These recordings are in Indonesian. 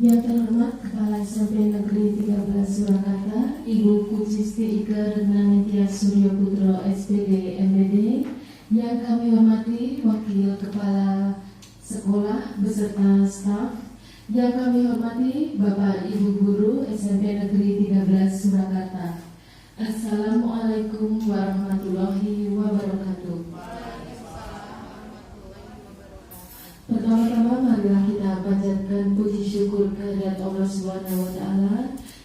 Yang terhormat Kepala SMP Negeri 13 Surakarta, Ibu Pujisti Ike Renanitya Suryo Putro SPD MPD. Yang kami hormati Wakil Kepala Sekolah beserta staf. Yang kami hormati Bapak Ibu Guru SMP Negeri 13 Surakarta. Assalamualaikum warahmatullahi wabarakatuh. Pertama-tama marilah kita panjatkan puji syukur kehadirat Allah Subhanahu wa Ta'ala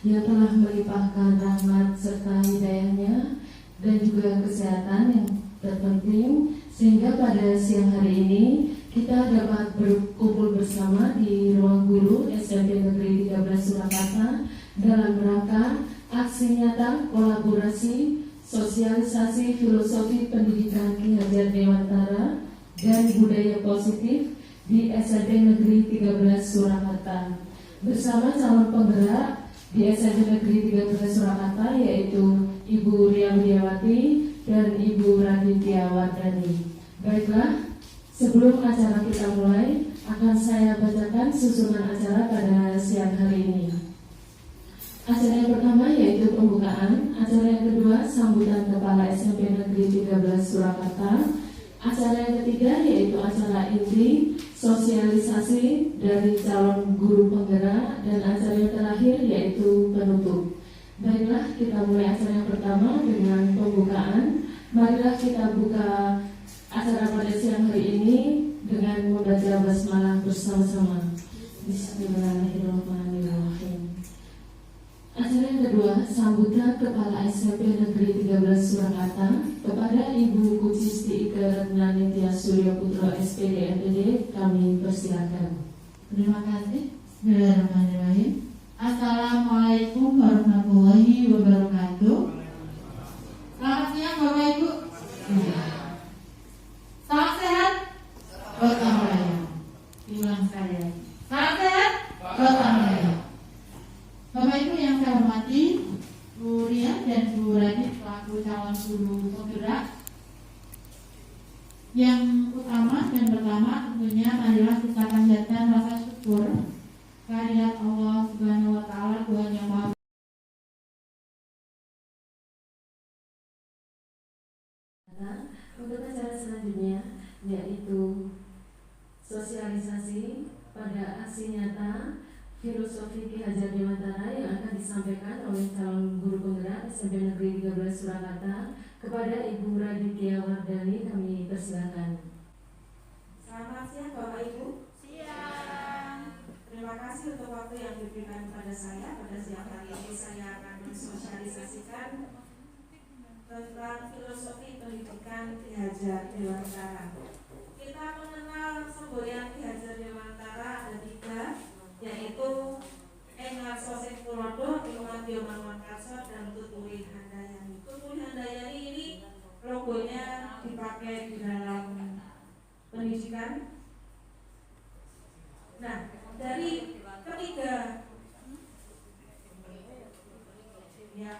yang telah melimpahkan rahmat serta hidayahnya dan juga kesehatan yang terpenting sehingga pada siang hari ini kita dapat berkumpul bersama di ruang guru SMP Negeri 13 Surakarta dalam rangka aksi nyata kolaborasi sosialisasi filosofi pendidikan Ki Hajar Dewantara dan budaya positif di SMP Negeri 13 Surakarta bersama calon penggerak di SMP Negeri 13 Surakarta yaitu Ibu Ria Widiawati dan Ibu Raditya Wardani. Baiklah, sebelum acara kita mulai akan saya bacakan susunan acara pada siang hari ini. Acara yang pertama yaitu pembukaan, acara yang kedua sambutan Kepala SMP Negeri 13 Surakarta, acara yang ketiga yaitu acara inti sosialisasi dari calon guru penggerak, dan acara yang terakhir yaitu penutup. Baiklah, kita mulai acara yang pertama dengan pembukaan. Marilah kita buka acara pada siang hari ini dengan membaca basmalah bersama-sama. Bismillahirrahmanirrahim. Acara yang kedua, sambutan Kepala SMP Negeri 13 Surakarta kepada Ibu Pujisti Ike Renanitya Suryo Putro SPD MPD, kami persilakan. Terima kasih. Bismillahirrahmanirrahim. Assalamualaikum warahmatullahi wabarakatuh. Selamat siang Bapak Ibu. Salam sehat. Gotong royong. Diulang sekali lagi. Salam sehat. Gotong royong. Bapak Ibu yang saya hormati, Bu Ria dan Bu Radit selaku calon guru penggerak. Yang utama dan pertama tentunya marilah kita panjatkan rasa syukur kehadirat Allah Subhanahu wa Ta'ala, Tuhan yang Maha. Untuk acara selanjutnya yaitu sosialisasi pada aksi nyata filosofi Ki Hajar Dewantara yang akan disampaikan oleh calon guru penggerak SMP Negeri 13 Surakarta kepada Ibu Raditya Wardani, kami persilakan. Selamat siang Bapak Ibu. Siang. Terima kasih untuk waktu yang diberikan kepada saya. Pada siang hari ini saya akan mensosialisasikan tentang filosofi pendidikan Ki Hajar Dewantara. Kita mengenal semboyan Ki Hajar Dewantara ada tiga, yaitu Engar Sosek Tulodo, Ingmadyo Mangunkarso, dan Tutuli Handayani. Tutuli Handayani ini logonya dipakai di dalam pendidikan. Nah, dari ketiga ya,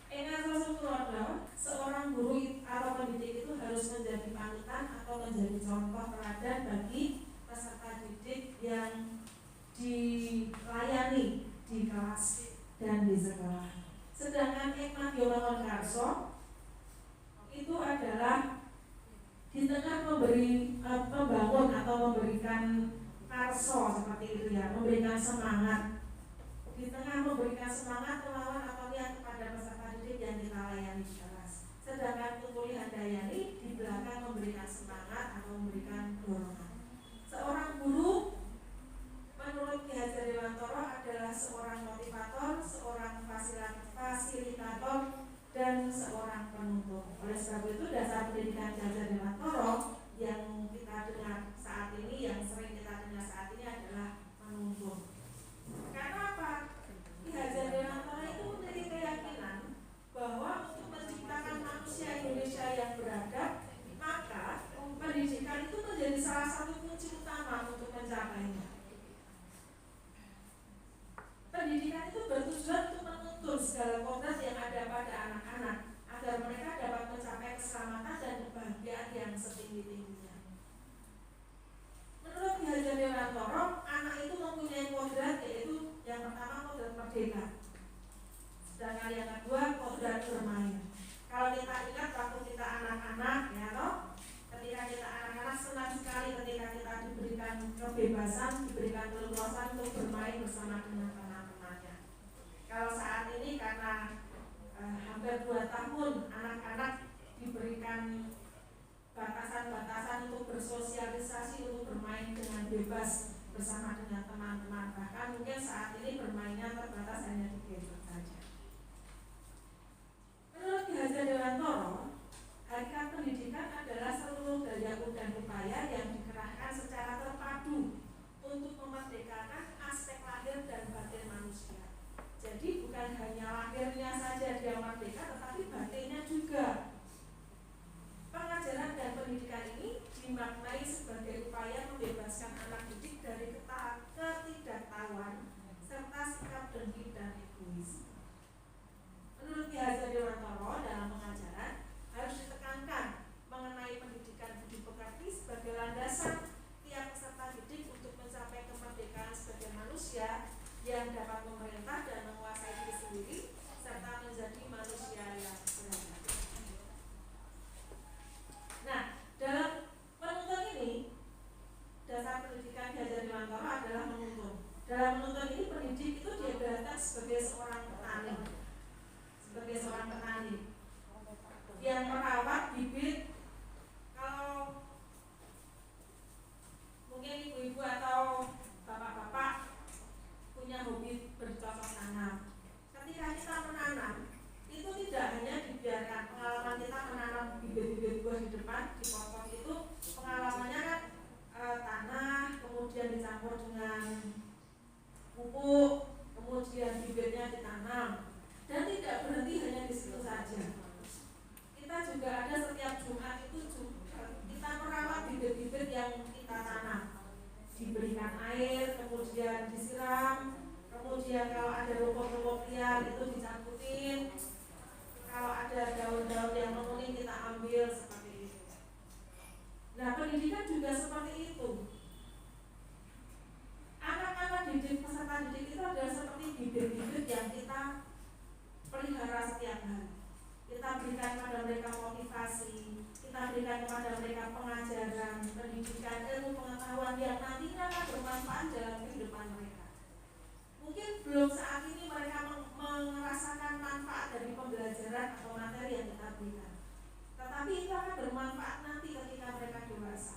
Engar Sosek Tulodo, seorang guru atau pendidik itu harus menjadi panutan atau menjadi contoh teladan bagi peserta didik yang dilayani di kelas dan di sekolah. Sedangkan Ingmadyo Mangunkarso itu adalah di tengah membangun atau memberikan karso seperti itu ya, memberikan semangat. Di tengah memberikan semangat melawan atau niat kepada peserta didik yang kita layani di kelas. Sedangkan Tutuli Handayani di belakang memberikan semangat atau memberikan dorongan. Seorang guru menurut Ki Hajar Dewantara adalah seorang motivator, seorang fasilitator, dan seorang penuntun. Oleh sebab itu dasar pendidikan Ki Hajar Dewantara yang kita dengar saat ini, yang sering kita dengar saat ini adalah menuntun. Karena apa? Ki Hajar Dewantara itu memiliki keyakinan bahwa untuk menciptakan manusia Indonesia yang beradab, maka pendidikan itu menjadi salah satu kunci utama untuk mencapainya. Pendidikan itu bertujuan untuk menuntun segala kodrat yang ada pada anak-anak agar mereka dapat mencapai keselamatan dan kebahagiaan yang setinggi-tingginya. Menurut Ki Hajar Dewantara, anak itu mempunyai kodrat yaitu keleluasaan untuk bermain bersama dengan teman-temannya. Kalau saat ini karena hampir 2 tahun anak-anak diberikan batasan-batasan untuk bersosialisasi, untuk bermain dengan bebas bersama dengan teman-teman. Bahkan mungkin saat ini bermainnya terbatas hanya di gadget saja. Menurut Ki Hajar Dewantara, hakikat pendidikan adalah seluruh daya dan upaya yang dikerahkan secara terpadu untuk memerdekakan aspek lahir dan batin manusia. Jadi bukan hanya lahirnya saja dia merdeka, tetapi batinnya juga. Pengajaran dan pendidikan ini dimaknai sebagai upaya membebaskan anak didik dari ketidaktahuan serta sikap dengki dan egois. Menurut Ki Hajar Dewantara, dalam pengajaran harus ditekankan mengenai pendidikan budi pekerti sebagai landasan tiap peserta didik untuk mencapai kemerdekaan sebagai manusia yang dapat memerintah dan menguasai diri sendiri serta menjadi manusia yang beradab. Nah, dalam menuntun ini, dasar pendidikan Ki Hajar Dewantara adalah menuntun. Dalam menuntun ini, pendidik itu diibaratkan sebagai seorang petani, yang merawat bibit. Kalau mungkin ibu-ibu atau bapak-bapak punya hobi bercocok tanam, ketika kita menanam itu tidak hanya dibiarkan. Pengalaman kita menanam bibit-bibit buah di depan di pot itu pengalamannya kan tanah, kemudian dicampur dengan pupuk, kemudian bibitnya ditanam, dan tidak berhenti hanya di situ saja. Kita juga ada setiap Jumat itu kita merawat bibit-bibit yang kita tanam, diberikan air, kemudian disiram, kemudian kalau ada rumput-rumput liar itu dicamputin, kalau ada daun-daun yang menguning kita ambil, seperti itu. Nah, pendidikan juga seperti itu. Anak-anak didik, peserta didik itu adalah seperti bibit-bibit yang kita pelihara setiap hari. Kita berikan kepada mereka motivasi, kita berikan kepada mereka pengajaran, pendidikan, ilmu pengetahuan yang nantinya akan bermanfaat dalam kehidupan mereka. Mungkin belum saat ini mereka merasakan manfaat dari pembelajaran atau materi yang kita berikan, tetapi itu akan bermanfaat nanti ketika mereka dewasa.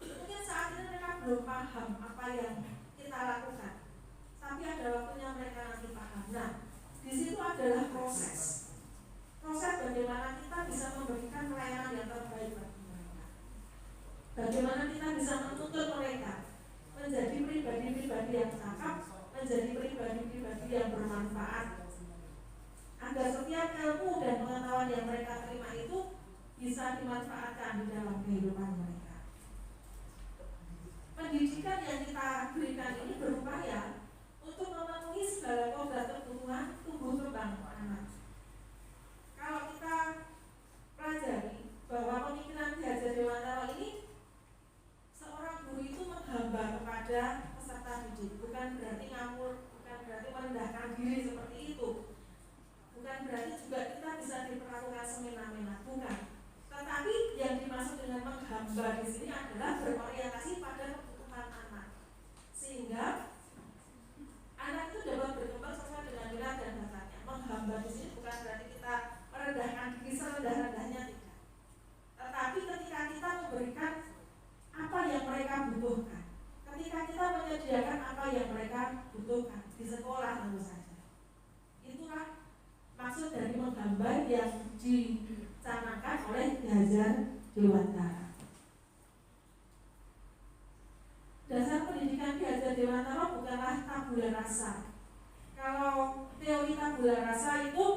Mungkin saat ini mereka belum paham apa yang kita lakukan, tapi ada waktunya mereka nanti paham. Nah, di situ adalah proses bagaimana kita bisa memberikan pelayanan yang terbaik bagi mereka. Bagaimana kita bisa menuntut mereka menjadi pribadi-pribadi yang cakap, menjadi pribadi-pribadi yang bermanfaat, agar setiap ilmu dan pengetahuan yang mereka terima itu bisa dimanfaatkan di dalam kehidupan mereka. Pendidikan yang kita berikan ini berupaya untuk memenuhi segala kodrat kebutuhan tumbuh kembang anak. Kalau kita pelajari bahwa pemikiran Ki Hajar Dewantara ini, seorang guru itu menghamba kepada peserta didik, bukan berarti ngamur, bukan berarti merendahkan diri seperti itu, bukan berarti juga kita bisa diperlakukan semena-mena, bukan. Tetapi yang dimaksud dengan menghamba di sini adalah berorientasi pada kebutuhan anak, sehingga anak itu dapat berkembang sesuai dengan minat dan bakatnya. Menghamba di sini bukan berarti kita merendahkan diri serendah-rendahnya, tidak. Tetapi ketika kita memberikan apa yang mereka butuhkan, ketika kita menyediakan apa yang mereka butuhkan di sekolah tentu saja, itulah maksud dari menghamba yang dicanangkan oleh Ki Hajar Dewantara. Dasar pendidikan Ki Hajar Dewantara bukanlah tabula rasa. Kalau teori tabula rasa itu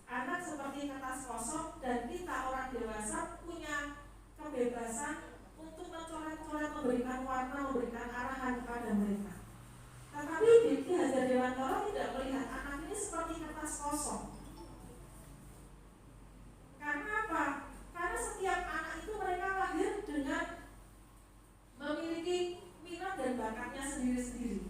anak seperti kertas kosong dan kita orang dewasa punya kebebasan untuk mencoret-coret, memberikan warna, memberikan arahan kepada mereka. Tetapi Ki Hajar Dewantara tidak melihat anak ini seperti kertas kosong. Karena apa? Karena setiap anak itu mereka lahir dengan memiliki minat dan bakatnya sendiri-sendiri.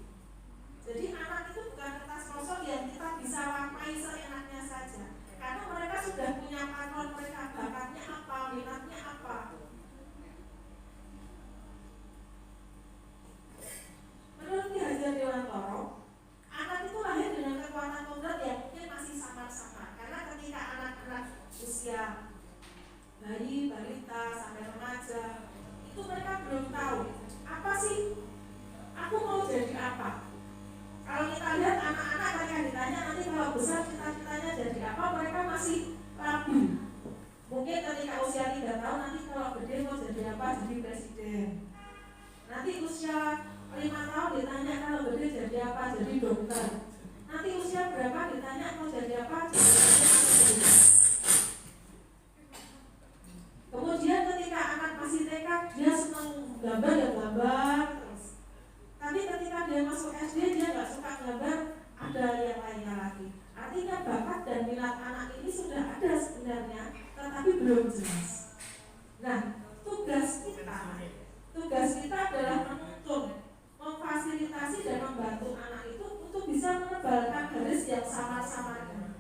Jadi anak itu bukan kertas kosong yang kita bisa warnai seenaknya saja. Karena mereka sudah punya patron mereka, bakatnya apa, minatnya apa. Menurut Ki Hajar Dewantara, SD dia nggak suka gambar, ada yang lainnya lagi. Artinya bakat dan minat anak ini sudah ada sebenarnya, tetapi belum jelas. Nah, tugas kita adalah menuntun, memfasilitasi dan membantu anak itu untuk bisa menebalkan garis yang sama-samanya,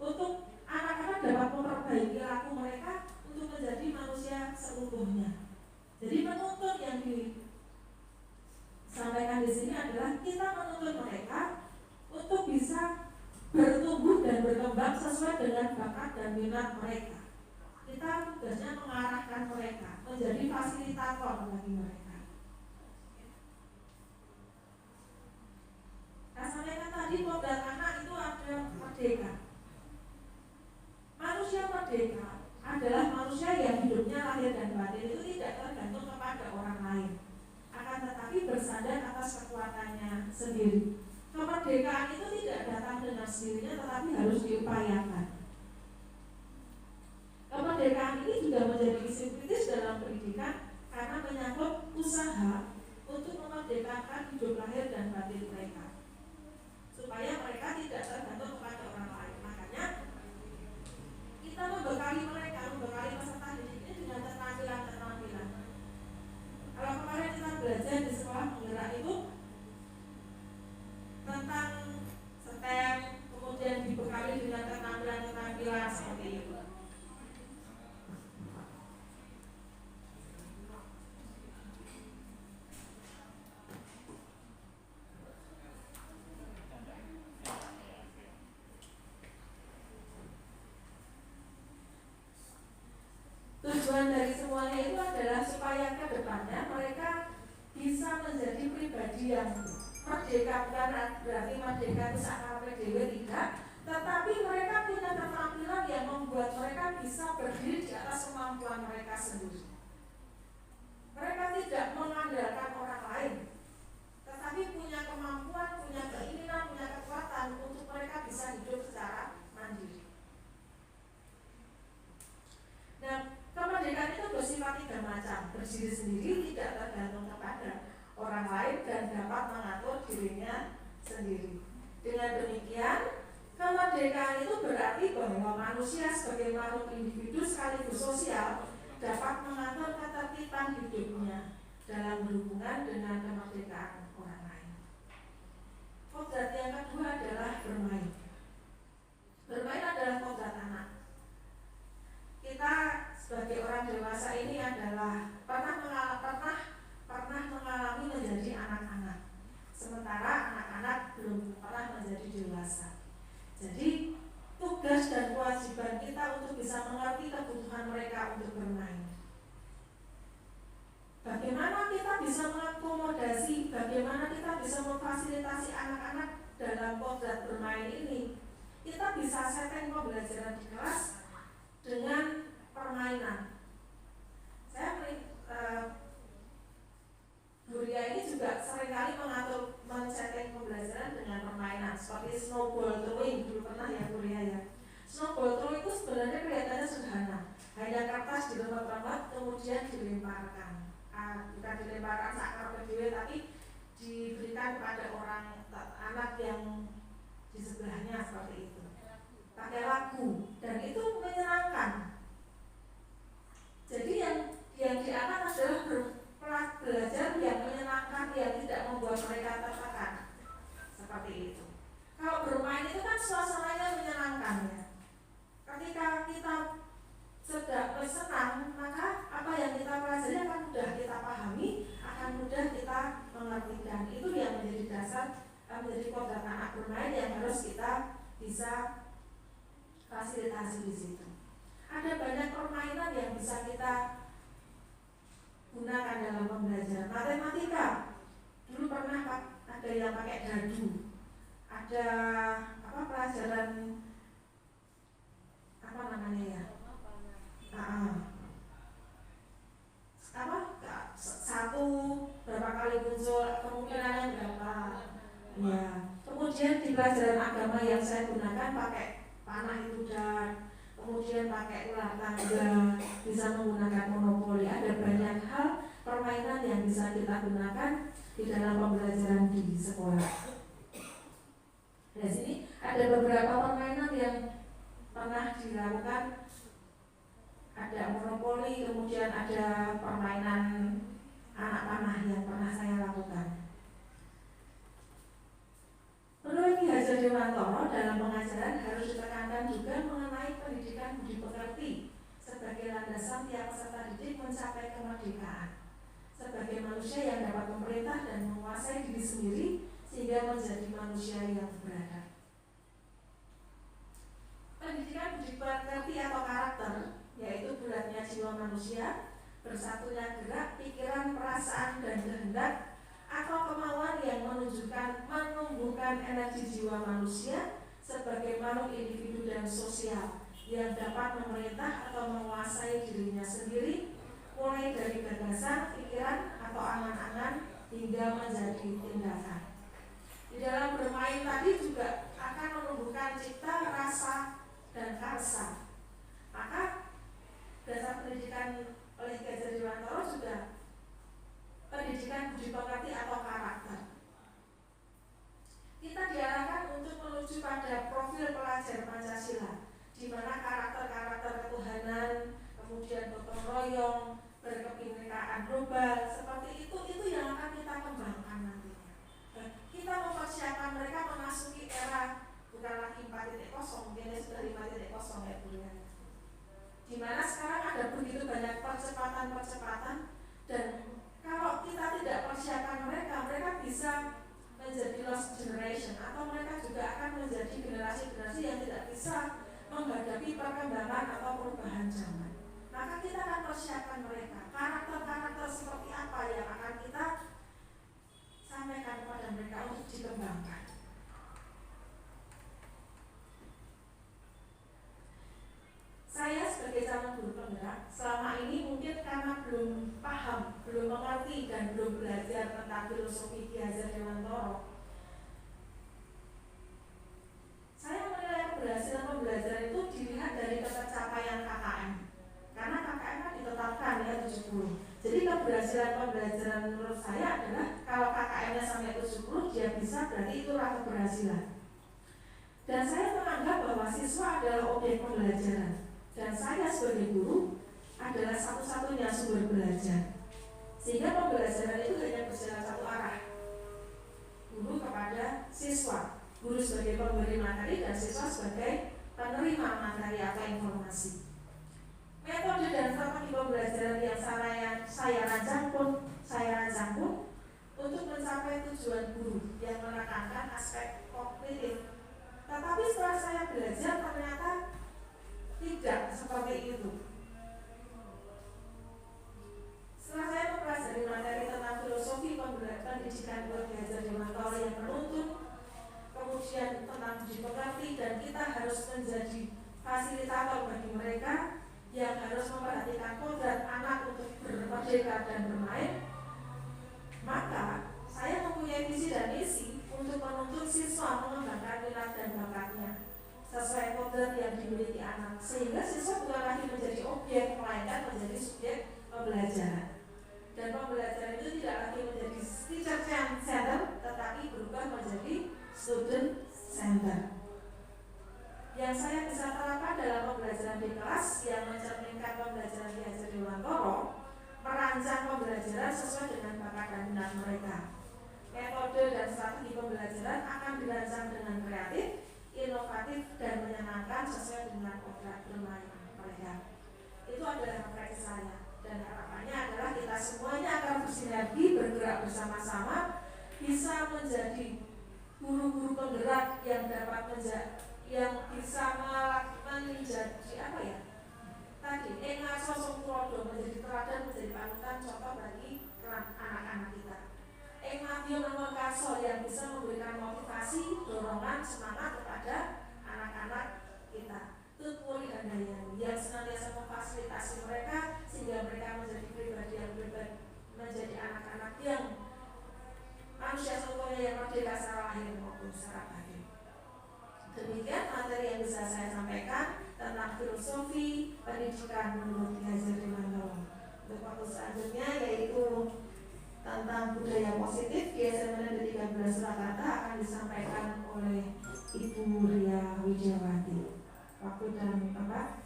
untuk anak-anak dapat memperbaiki laku mereka untuk menjadi manusia seutuhnya. Jadi menuntun yang disampaikan di sini adalah kita menuntun mereka untuk bisa bertumbuh dan berkembang sesuai dengan bakat dan minat mereka. Kita tugasnya mengarahkan mereka, menjadi fasilitator bagi mereka. Saya sampaikan tadi kodrat anak itu ada merdeka. Manusia merdeka adalah manusia yang hidupnya lahir dan batin itu tidak tergantung kepada orang lain, akan tetapi bersandar atas kekuatannya sendiri. Kemerdekaan itu tidak datang dengan sendirinya, tetapi harus diupayakan. Kemerdekaan ini juga menjadi isu kritis dalam pendidikan karena menyangkut usaha untuk memerdekakan hidup lahir dan batin mereka, supaya mereka tidak tergantung kepada orang lain. Makanya kita membekali mereka, membekali peserta didik ini dengan keterampilan. Kalau kemarin kita belajar di sekolah penggerak itu tentang STEM, kemudian dibekali dengan keterampilan seperti itu. Tujuan dari semuanya itu adalah supaya ke depannya mereka bisa menjadi pribadi yang merdeka, bukan berarti merdeka itu sakarape dhewe tidak, tetapi mereka punya keterampilan yang membuat mereka bisa berdiri di atas kemampuan mereka sendiri. Mereka tidak mengandalkan orang lain, tetapi punya kemampuan, punya keinginan, punya kekuatan untuk mereka bisa hidup secara mandiri. Nah, kemerdekaan itu bersifat tiga macam, berdiri sendiri, tidak tergantung kepada orang lain, dan dapat mengatur dirinya sendiri. Dengan demikian, kemerdekaan itu berarti bahwa manusia sebagai makhluk individu sekaligus sosial dapat mengatur ketertiban hidupnya dalam berhubungan dengan kemerdekaan orang lain. Kodrat yang kedua adalah bermain. Bermain adalah kodrat anak. Kita sebagai orang dewasa ini adalah pernah mengalami menjadi anak-anak, sementara anak-anak belum pernah menjadi dewasa. Jadi tugas dan kewajiban kita untuk bisa mengerti kebutuhan mereka untuk bermain. Bagaimana kita bisa mengakomodasi, bagaimana kita bisa memfasilitasi anak-anak dalam kodrat bermain ini. Kita bisa setting pembelajaran di kelas dengan permainan. Saya Bu Ria ini juga seringkali mengatur men-setting pembelajaran dengan permainan seperti snowball throwing. Dulu pernah ya Bu Ria ya. Snowball throwing itu sebenarnya kelihatannya sederhana, hanya kertas dirembat-rembat kemudian dilemparkan. Bukan dilemparkan sakar berdiri, tapi diberikan kepada orang anak yang di sebelahnya seperti itu. Pakai lagu, dan itu menyenangkan. Jadi yang diakan adalah belajar yang menyenangkan, yang tidak membuat mereka tertekan. Seperti itu. Kalau bermain itu kan suasananya menyenangkan ya. Ketika kita sedang bersenang, maka apa yang kita pelajari akan mudah kita pahami, akan mudah kita mengertikan. Itu yang menjadi dasar, menjadi kodrat anak bermain yang harus kita bisa fasilitasi di situ. Ada banyak permainan yang bisa kita gunakan dalam pembelajaran. Matematika dulu pernah ada yang pakai dadu, ada pelajaran apa namanya ya? Satu berapa kali muncul, kemungkinannya berapa? Ya. Kemudian di pelajaran agama yang saya gunakan pakai panah itu dan kemudian pakai ular tangga, bisa menggunakan monopoli. Ada banyak hal permainan yang bisa kita gunakan di dalam pembelajaran di sekolah. Di sini ada beberapa permainan yang pernah dilakukan. Ada monopoli, kemudian ada permainan anak panah yang pernah saya lakukan. Menurut Ki Hajar Dewantara, dalam pengajaran harus ditekankan juga mengenai pendidikan budi pekerti sebagai landasan tiap peserta didik mencapai kemerdekaan sebagai manusia yang dapat memerintah dan menguasai diri sendiri sehingga menjadi manusia yang beradab. Pendidikan budi pekerti atau karakter, yaitu bulatnya jiwa manusia, bersatunya gerak, pikiran, perasaan, dan kehendak atau kemauan yang menumbuhkan energi jiwa manusia sebagai makhluk individu dan sosial yang dapat memerintah atau menguasai dirinya sendiri, mulai dari gagasan, pikiran, atau angan-angan hingga menjadi tindakan. Di dalam bermain tadi juga akan menumbuhkan cipta, rasa, dan karsa. Maka dasar pendidikan oleh Ki Hajar Dewantara juga pendidikan budi pekerti atau karakter. Kita diarahkan untuk menuju pada profil pelajar Pancasila, di mana karakter-karakter ketuhanan, kemudian gotong royong, berkebinekaan global, seperti itu yang akan kita kembangkan nantinya. Kita mempersiapkan mereka memasuki era bukan lagi 4.0, mungkin sudah 5.0 ya Bu ya. Di mana sekarang ada begitu banyak percepatan dan kalau kita tidak persiapkan mereka bisa menjadi lost generation atau mereka juga akan menjadi generasi-generasi yang tidak bisa menghadapi perkembangan atau perubahan zaman. Maka kita akan persiapkan mereka. Karakter-karakter seperti apa yang akan kita sampaikan kepada mereka untuk dikembangkan. Saya sebagai calon guru penggerak selama ini mungkin karena belum paham, belum mengerti dan belum belajar tentang filosofi Ki Hajar Dewantara. Saya menilai keberhasilan pembelajaran itu dilihat dari tercapaian KKM. Karena KKM kan ditetapkan ya 70. Jadi keberhasilan pembelajaran menurut saya adalah kalau KKM-nya sampai 70 dia bisa, berarti itulah keberhasilan. Dan saya menganggap bahwa siswa adalah objek pembelajaran. Dan saya sebagai guru adalah satu-satunya sumber belajar. Sehingga pembelajaran itu hanya berjalan satu arah. Guru kepada siswa, guru sebagai pemberi materi dan siswa sebagai penerima materi atau informasi. Metode dan strategi pembelajaran yang saya rancang pun untuk mencapai tujuan guru yang menekankan aspek kognitif. Tetapi setelah saya belajar ternyata tidak seperti itu. Setelah saya mempelajari materi tentang filosofi pendidikan Ki Hajar Dewantara yang menuntun, kemudian tentang budi pekerti, dan kita harus menjadi fasilitator bagi mereka yang harus memperhatikan kodrat anak untuk bermerdeka dan bermain, maka saya mempunyai visi dan misi untuk menuntun siswa mengembangkan minat dan bakatnya sesuai kodrat yang dimiliki anak, sehingga siswa bukan lagi menjadi objek, melainkan menjadi subjek pembelajaran. Dan pembelajaran itu tidak lagi menjadi teacher center, tetapi berubah menjadi student center. Yang saya bisa terapkan dalam pembelajaran di kelas yang mencerminkan pembelajaran Ki Hajar Dewantara, merancang pembelajaran sesuai dengan bakat dan minat mereka. Metode dan strategi pembelajaran akan dirancang dengan kreatif, inovatif, dan menyenangkan sesuai dengan kodrat bermain mereka. Itu adalah refleksi saya, dan harapannya adalah kita semuanya akan bersinergi, bergerak bersama-sama, bisa menjadi guru-guru penggerak yang dapat yang bisa menjadi apa ya? Tadi enga sosok tulodo, menjadi teladan, menjadi panutan contoh bagi anak-anak kita. Matio nomor kaso yang bisa memberikan motivasi, dorongan, semangat kepada anak-anak kita. Tutpuri Handayani yang senantiasa memfasilitasi mereka sehingga mereka menjadi pribadi yang menjadi anak-anak yang manusia seutuhnya yang merdeka secara lahir maupun secara batin. Demikian materi yang bisa saya sampaikan tentang filosofi pendidikan menurut Ki Hajar Dewantara. Untuk waktu selanjutnya yaitu tentang budaya positif di SMP Negeri 13 Surakarta akan disampaikan oleh Ibu Ria Widiawati. Waktu dan tempat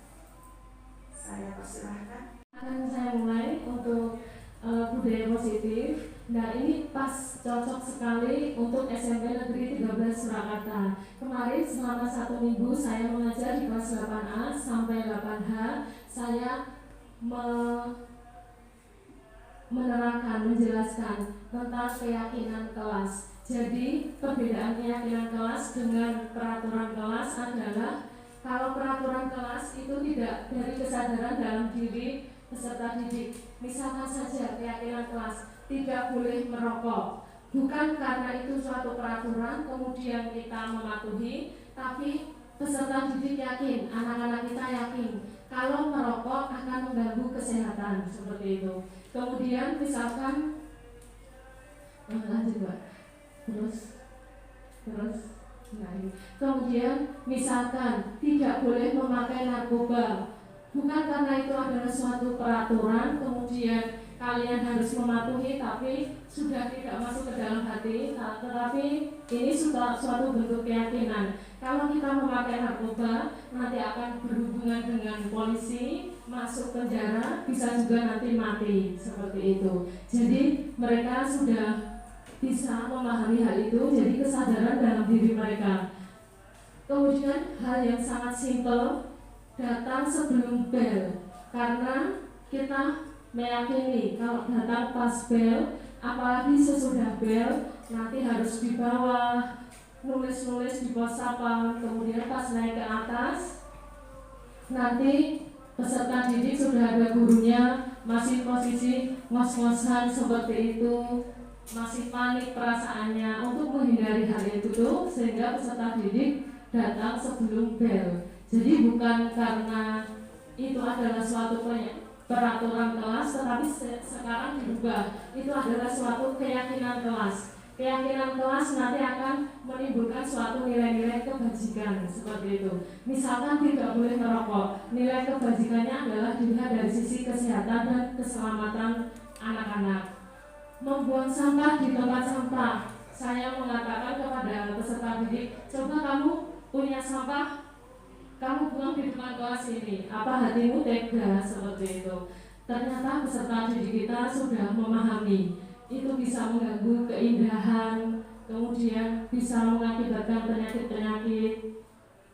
saya persilahkan. Akan saya mulai untuk budaya positif. Nah, ini pas cocok sekali untuk SMP Negeri 13 Surakarta. Kemarin selama 1 minggu saya mengajar di kelas 8A sampai 8H. Saya menerangkan, menjelaskan tentang keyakinan kelas. Jadi perbedaan keyakinan kelas dengan peraturan kelas adalah kalau peraturan kelas itu tidak dari kesadaran dalam diri peserta didik. Misalkan saja keyakinan kelas tidak boleh merokok, bukan karena itu suatu peraturan kemudian kita mematuhi, tapi peserta didik yakin, anak-anak kita yakin kalau merokok akan mengganggu kesehatan, seperti itu. Kemudian misalkan lanjut Pak. Terus kemudian misalkan tidak boleh memakai narkoba, bukan karena itu adalah suatu peraturan kemudian kalian harus mematuhi, tapi sudah tidak masuk ke dalam hati, tetapi ini suatu bentuk keyakinan. Kalau kita memakai narkoba nanti akan berhubungan dengan polisi, masuk penjara, bisa juga nanti mati, seperti itu. Jadi mereka sudah bisa memahami hal itu, jadi kesadaran dalam diri mereka. Kemudian hal yang sangat simpel, datang sebelum bel, karena kita meyakini kalau datang pas bel, apalagi sesudah bel, nanti harus di bawah, nulis-nulis di pos satpam, kemudian pas naik ke atas, nanti peserta didik sudah ada gurunya, masih posisi ngos-ngosan seperti itu, masih panik perasaannya. Untuk menghindari hal itu tuh, sehingga peserta didik datang sebelum bel. Jadi bukan karena itu adalah suatu peraturan kelas, tetapi sekarang dirubah. Itu adalah suatu keyakinan kelas. Keyakinan kelas nanti akan menimbulkan suatu nilai-nilai kebajikan, seperti itu. Misalkan tidak boleh merokok, nilai kebajikannya adalah dilihat dari sisi kesehatan dan keselamatan anak-anak. Membuang sampah di tempat sampah, saya mengatakan kepada peserta didik, coba kamu punya sampah, kamu buang di depan kelas ini, apa hatimu tega, seperti itu. Ternyata peserta didik kita sudah memahami, itu bisa mengganggu keindahan, kemudian bisa mengakibatkan penyakit-penyakit.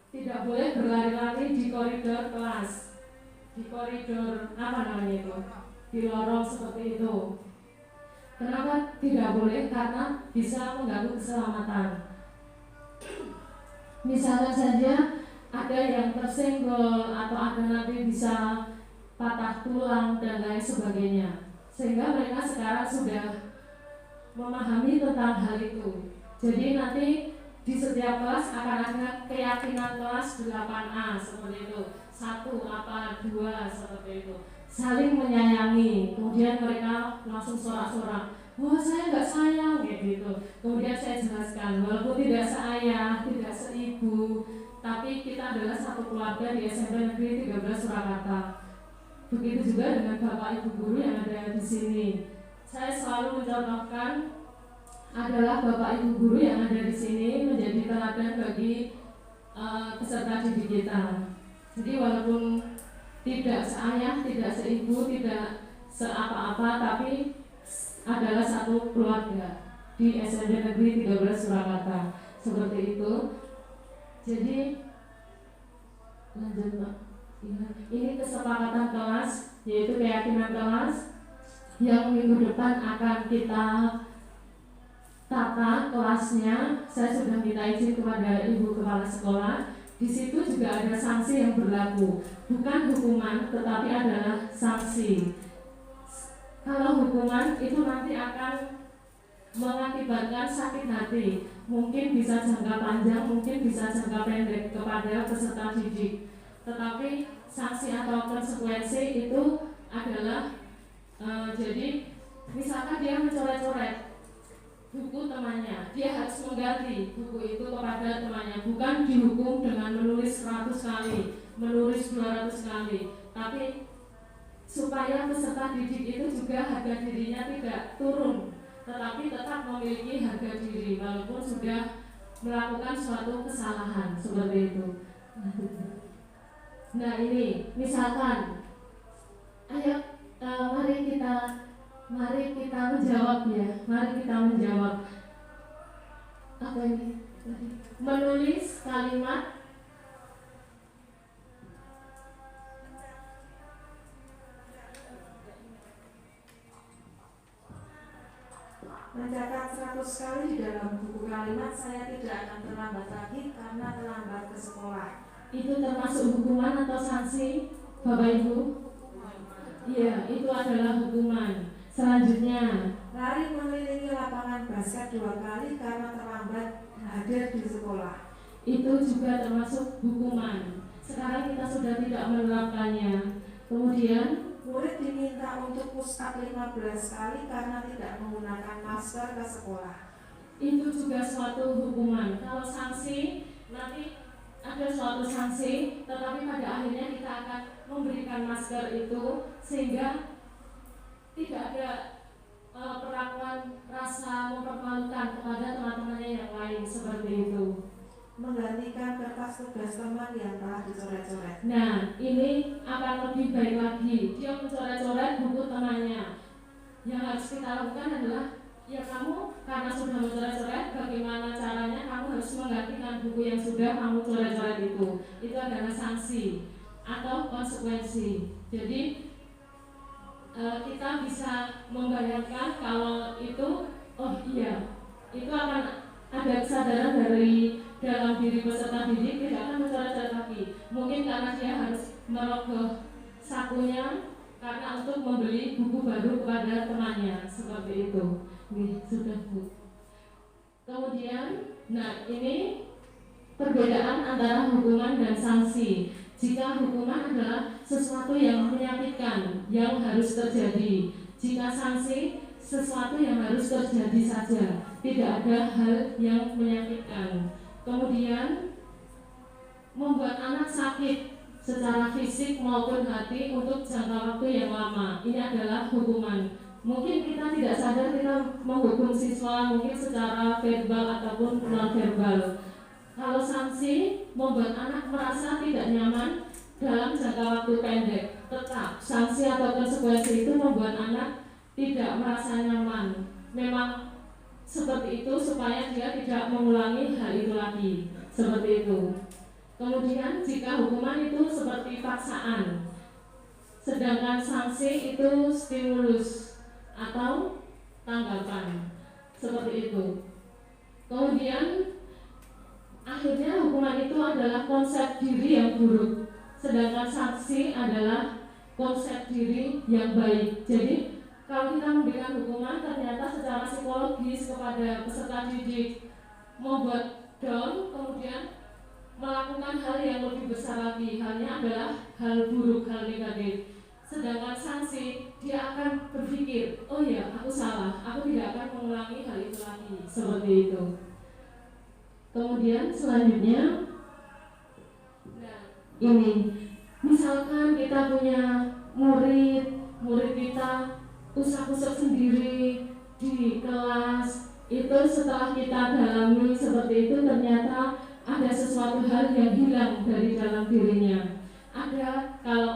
Tidak boleh berlari-lari di koridor kelas, di koridor di lorong seperti itu. Kenapa tidak boleh? Karena bisa mengganggu keselamatan. Misalnya saja ada yang tersenggol atau ada nanti bisa patah tulang dan lain sebagainya. Sehingga mereka sekarang sudah memahami tentang hal itu. Jadi nanti di setiap kelas akan ada keyakinan kelas 8A seperti itu. 1 apa 2 seperti itu. Saling menyayangi. Kemudian mereka langsung sorak-sorak, wah saya nggak sayang, kayak gitu. Kemudian saya jelaskan, walaupun tidak seayah, tidak seibu, tapi kita adalah satu keluarga di SMP Negeri 13 Surakarta. Begitu juga dengan Bapak Ibu guru yang ada di sini. Saya selalu mencontohkan adalah Bapak Ibu guru yang ada di sini menjadi teladan bagi peserta didik kita. Jadi walaupun tidak seayah, tidak seibu, tidak seapa-apa, tapi adalah satu keluarga di SMP Negeri 13 Surakarta. Seperti itu. Jadi lanjut Pak. Ini kesepakatan kelas, yaitu keyakinan kelas yang minggu depan akan kita tata kelasnya. Saya sudah minta izin kepada Ibu Kepala Sekolah. Di situ juga ada sanksi yang berlaku, bukan hukuman, tetapi adalah sanksi. Kalau hukuman itu nanti akan mengakibatkan sakit hati, mungkin bisa jangka panjang, mungkin bisa jangka pendek kepada peserta didik. Tetapi sanksi atau konsekuensi itu adalah jadi misalkan dia mencoret-coret buku temannya, dia harus mengganti buku itu kepada temannya, bukan dihukum dengan menulis 100 kali, menulis 200 kali, tapi supaya peserta didik itu juga harga dirinya tidak turun tetapi tetap memiliki harga diri walaupun sudah melakukan suatu kesalahan seperti itu. Nah ini misalkan, ayo mari kita menjawab ya, mari kita menjawab apa ini? Menulis kalimat mencatat 100 kali di dalam buku kalimat saya tidak akan terlambat lagi karena terlambat ke sekolah. Itu termasuk hukuman atau sanksi, Bapak Ibu? Iya, itu adalah hukuman. Selanjutnya, lari mengelilingi lapangan basket 2 kali karena terlambat hadir di sekolah. Itu juga termasuk hukuman. Sekarang kita sudah tidak menerapkannya. Kemudian, murid diminta untuk push up 15 kali karena tidak menggunakan masker ke sekolah. Itu juga suatu hukuman. Kalau sanksi, nanti ada suatu sanksi, tetapi pada akhirnya kita akan memberikan masker itu sehingga tidak ada perlakuan rasa mempermalukan kepada teman-temannya yang lain seperti itu. Menggantikan kertas tugas teman yang telah dicoret-coret. Nah, ini akan lebih baik lagi. Dia mencoret-coret buku temannya. Yang harus kita lakukan adalah, ya kamu karena sudah mencoret-coret, bagaimana caranya kamu harus menggantikan buku yang sudah kamu coret-coret itu. Itu adalah sanksi atau konsekuensi. Jadi kita bisa membayangkan kalau itu, oh iya, itu akan ada kesadaran dari dalam diri peserta didik, tidak akan mencoret-coret lagi. Mungkin karena dia harus merogoh sakunya karena untuk membeli buku baru kepada temannya, seperti itu. Nih, sudah Bu. Kemudian, nah ini perbedaan antara hukuman dan sanksi. Jika hukuman adalah sesuatu yang menyakitkan, yang harus terjadi. Jika sanksi, sesuatu yang harus terjadi saja, tidak ada hal yang menyakitkan. Kemudian membuat anak sakit secara fisik maupun hati untuk jangka waktu yang lama. Ini adalah hukuman. Mungkin kita tidak sadar kita menghukum siswa mungkin secara verbal ataupun non verbal. Kalau sanksi membuat anak merasa tidak nyaman dalam jangka waktu pendek, tetap sanksi atau konsekuensi itu membuat anak tidak merasa nyaman. Memang seperti itu supaya dia tidak mengulangi hal itu lagi, seperti itu. Kemudian jika hukuman itu seperti paksaan, sedangkan sanksi itu stimulus atau tanggapan, seperti itu. Kemudian akhirnya hukuman itu adalah konsep diri yang buruk, sedangkan sanksi adalah konsep diri yang baik. Jadi kalau kita memberikan hukuman ternyata secara psikologis kepada peserta didik membuat down, kemudian melakukan hal yang lebih besar lagi, halnya adalah hal buruk, hal negatif. Sedangkan sanksi, dia akan berpikir, oh ya aku salah, aku tidak akan mengulangi hal itu lagi, seperti itu. Kemudian selanjutnya, nah ini, misalkan kita punya murid kita usah-usah sendiri di kelas, itu setelah kita dalami seperti itu ternyata ada sesuatu hal yang hilang dari dalam dirinya. Ada, kalau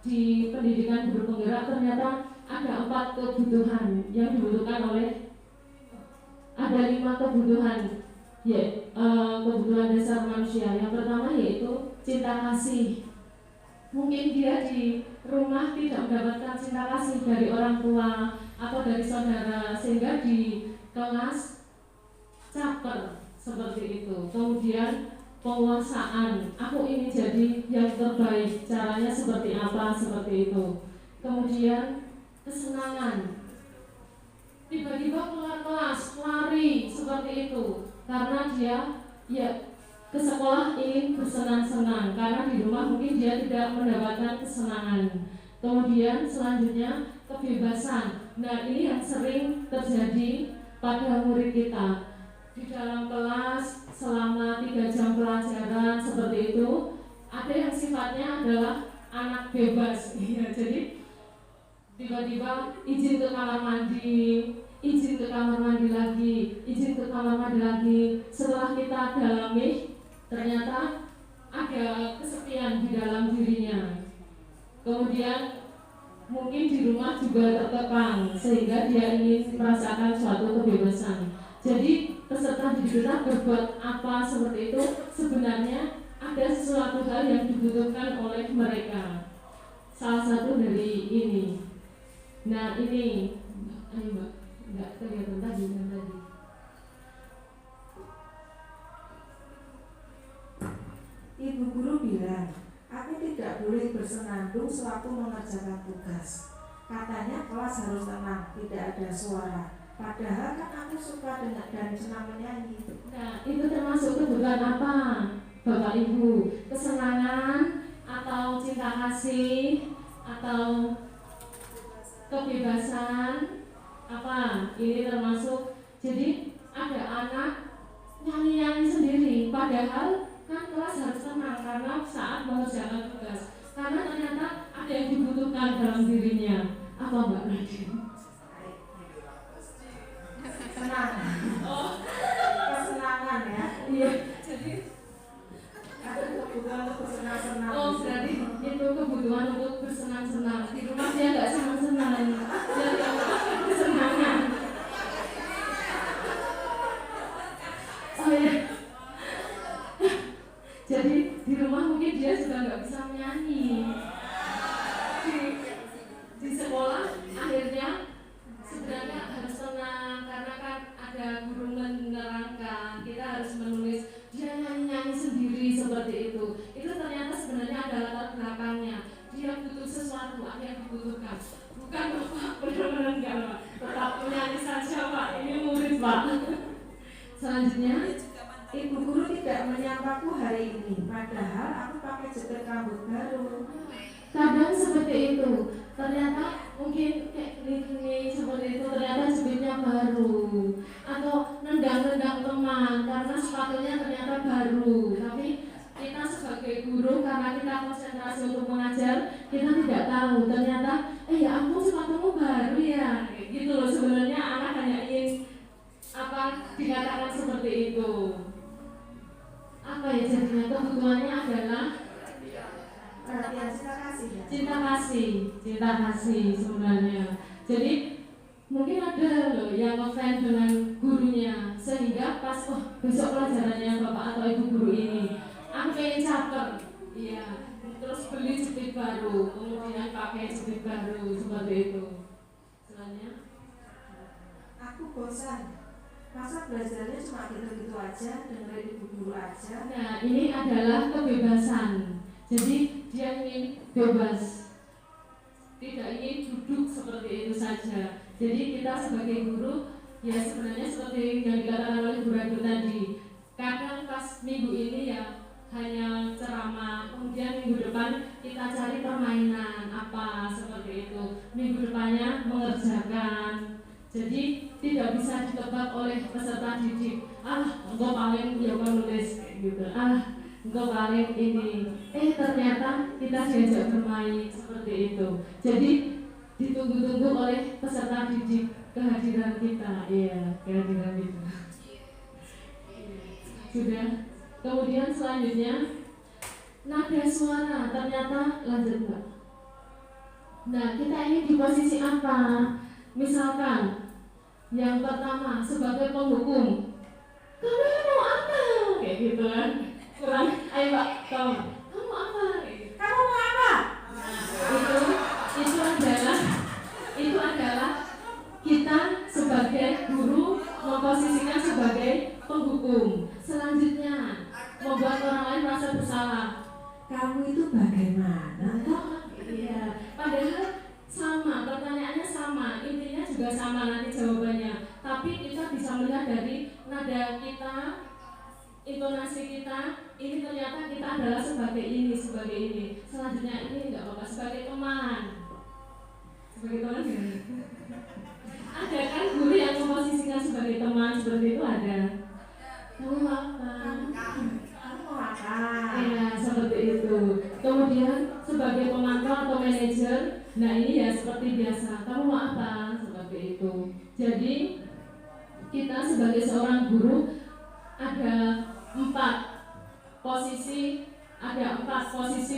di pendidikan guru penggerak ternyata ada 4 kebutuhan yang dibutuhkan oleh, ada 5 kebutuhan ya, kebutuhan dasar manusia. Yang pertama yaitu cinta kasih. Mungkin dia di rumah tidak mendapatkan cinta kasih dari orang tua atau dari saudara, sehingga di kelas caper seperti itu. Kemudian penguasaan, aku ingin jadi yang terbaik, caranya seperti apa, seperti itu. Kemudian kesenangan, tiba-tiba keluar kelas lari seperti itu karena dia ya ke sekolah ingin bersenang-senang, karena di rumah mungkin dia tidak mendapatkan kesenangan. Kemudian selanjutnya kebebasan. Nah ini yang sering terjadi pada murid kita di dalam kelas selama 3 jam pelajaran seperti itu. Ada yang sifatnya adalah anak bebas, ya, jadi tiba-tiba izin ke kamar mandi, izin ke kamar mandi lagi, izin ke kamar mandi lagi. Setelah kita dalami, ternyata ada kesepian di dalam dirinya. Kemudian mungkin di rumah juga terkekang sehingga dia ingin merasakan suatu kebebasan. Jadi peserta didik kita berbuat apa seperti itu, sebenarnya ada sesuatu hal yang dibutuhkan oleh mereka. Salah satu dari ini. Nah ini, ayo Mbak, nggak kelihatan tadi kan tadi. Ibu guru bilang, aku tidak boleh bersenandung sewaktu mengerjakan tugas. Katanya kelas harus tenang, tidak ada suara. Padahal kan aku suka dengan dan senang menyanyi. Nah, itu termasuk kebutuhan apa, Bapak Ibu? Kesenangan atau cinta kasih atau kebebasan apa? Ini termasuk. Jadi ada anak nyanyi-nyanyi sendiri, padahal kan kelas harus tenang karena saat mengerjakan tugas. Karena ternyata ada yang dibutuhkan dalam dirinya. Apa Mbak Nadia? Senang. Oh, Kesenangan ya. iya. Jadi Ada kebutuhan untuk bersenang-senang. oh, berarti itu kebutuhan untuk bersenang-senang. Di rumah dia nggak senang-senang, dia nggak merasakan kesenangan. Oh ya. Jadi di rumah mungkin dia juga nggak bisa menyanyi. Di sekolah akhirnya sebenarnya harus tenang karena kan ada guru menerangkan, kita harus menulis. Dia nyanyi-nyanyi sendiri seperti itu. Itu ternyata sebenarnya ada latar belakangnya. Dia butuh sesuatu yang dibutuhkan. Bukan Bapak benar-benar enggak Pak, tetap menyanyi saja Pak. Ini murid Pak. Selanjutnya, Ibu guru tidak menyampaku hari ini, padahal aku pakai jepit rambut baru. kadang seperti itu. Ternyata mungkin kayak gini seperti itu, ternyata jepitnya baru. Atau nendang-nendang teman karena sepatunya ternyata baru. Tapi kita sebagai guru karena kita konsentrasi untuk mengajar, kita tidak tahu ternyata ya ampun sepatumu baru ya. Gitu loh, sebenarnya anak hanya ingin apa dikatakan seperti itu. Apa ya jadinya kebutuhannya adalah Perhatian, cinta kasih ya. cinta kasih sebenarnya. Jadi mungkin ada loh yang ngefans dengan gurunya sehingga pas besok pelajarannya bapak atau ibu guru ini aku pengen caper, iya, terus beli jepit baru, kemudian pakai jepit baru seperti itu. Selanjutnya, Aku bosan. Masa belajarnya cuma gitu-gitu aja, dengerin ibu guru aja. nah ini adalah kebebasan. Jadi dia ingin bebas, tidak ingin duduk seperti itu saja. Jadi kita sebagai guru ya sebenarnya seperti yang dikatakan oleh Bu Radu tadi, kadang pas minggu ini ya hanya ceramah, kemudian minggu depan kita cari permainan apa seperti itu, minggu depannya mengerjakan. Jadi tidak bisa ditebak oleh peserta didik. Engkau paling ya menulis kayak gitu. Engkau paling ini. Ternyata kita diajak bermain seperti itu. Jadi ditunggu-tunggu oleh peserta didik kehadiran kita. Iya, kehadiran kita. Sudah. Kemudian selanjutnya nada suara. Ternyata lanjut Mbak. Nah, kita ini di posisi apa? Misalkan yang pertama sebagai penghukum, kamu mau apa? Kayak gitu kan. Kurang, ayo Mbak, kamu apa? Kamu mau apa? Itu adalah kita sebagai guru memposisikan sebagai penghukum. Selanjutnya membuat orang lain merasa bersalah. Kamu itu bagaimana? Iya, padahal sama, pertanyaannya sama, intinya juga sama nanti jawabannya. Tapi kita bisa melihat dari nada kita, intonasi kita, ini ternyata kita adalah sebagai ini. Selanjutnya ini enggak apa-apa, sebagai teman. Sebagai teman gimana? Ada kan guru yang memposisikan sebagai teman seperti itu ada. Kamu apa? Kamu mau apa? Ya, seperti itu. Kemudian sebagai pemantau atau manajer, nah ini ya seperti biasa. Kamu mau apa? Seperti itu. Jadi kita sebagai seorang guru ada empat posisi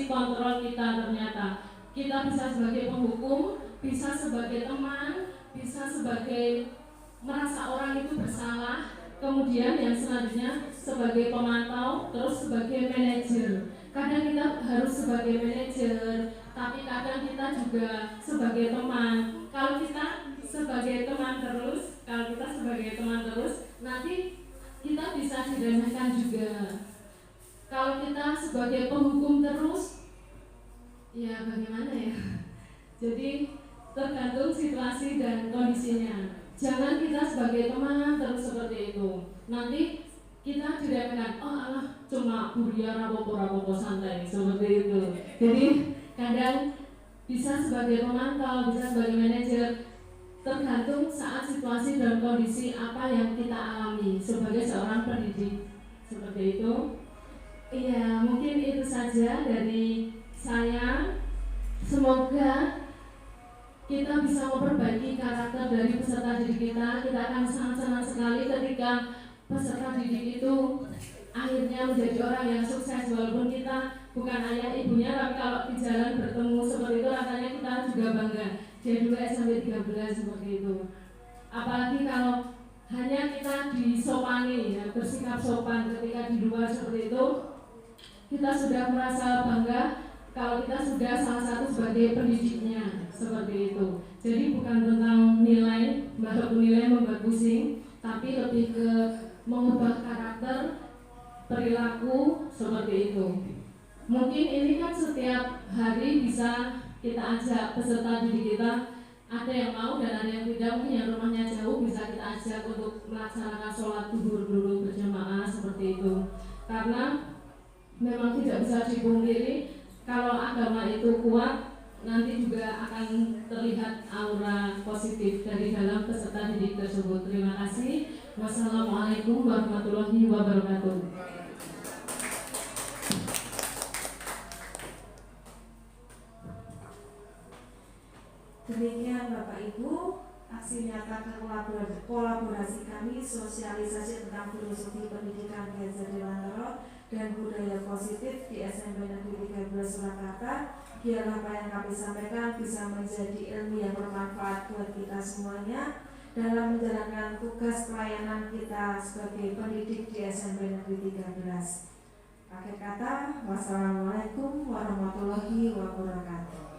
kontrol kita ternyata. Kita bisa sebagai penghukum, bisa sebagai teman, bisa sebagai merasa orang itu bersalah, kemudian yang selanjutnya sebagai pemantau, terus sebagai manajer. Kadang kita harus sebagai manajer, tapi kadang kita juga sebagai teman. Kalau kita sebagai teman terus, nanti kita bisa diremehkan juga. Kalau kita sebagai penghukum terus, ya bagaimana ya? Jadi tergantung situasi dan kondisinya. Jangan kita sebagai teman terus seperti itu. Nanti kita diremehkan, oh alah cuma buria rapopo santai seperti itu. Jadi kadang bisa sebagai pemantau, bisa sebagai manajer, tergantung saat situasi dan kondisi apa yang kita alami sebagai seorang pendidik seperti itu. Iya, mungkin itu saja dari saya. Semoga kita bisa memperbaiki karakter dari peserta didik kita. Kita akan sangat senang sekali ketika peserta didik itu akhirnya menjadi orang yang sukses, walaupun kita bukan ayah ibunya, tapi kalau di jalan bertemu seperti itu rasanya kita juga bangga. Jadi SMP 13 seperti itu. Apalagi kalau hanya kita disopani, ya, bersikap sopan ketika di luar seperti itu, kita sudah merasa bangga kalau kita sudah salah satu sebagai pendidiknya seperti itu. Jadi bukan tentang nilai, walaupun nilai membuat pusing, tapi lebih ke mengubah karakter, perilaku seperti itu. Mungkin ini kan setiap hari bisa kita ajak peserta didik kita, ada yang mau dan ada yang tidak. Mungkin yang rumahnya jauh bisa kita ajak untuk melaksanakan sholat zuhur dulu berjamaah seperti itu. Karena memang tidak bisa dipungkiri kalau agama itu kuat, nanti juga akan terlihat aura positif dari dalam peserta didik tersebut. Terima kasih. Wassalamualaikum warahmatullahi wabarakatuh. Demikian Bapak Ibu, aksi nyata kolaborasi kami sosialisasi tentang filosofi pendidikan Gaza Dewantara dan budaya positif di SMP Negeri 13 Surakarta. Biarlah apa yang kami sampaikan bisa menjadi ilmu yang bermanfaat buat kita semuanya dalam menjalankan tugas pelayanan kita sebagai pendidik di SMP Negeri 13. Akhir kata, wassalamualaikum warahmatullahi wabarakatuh.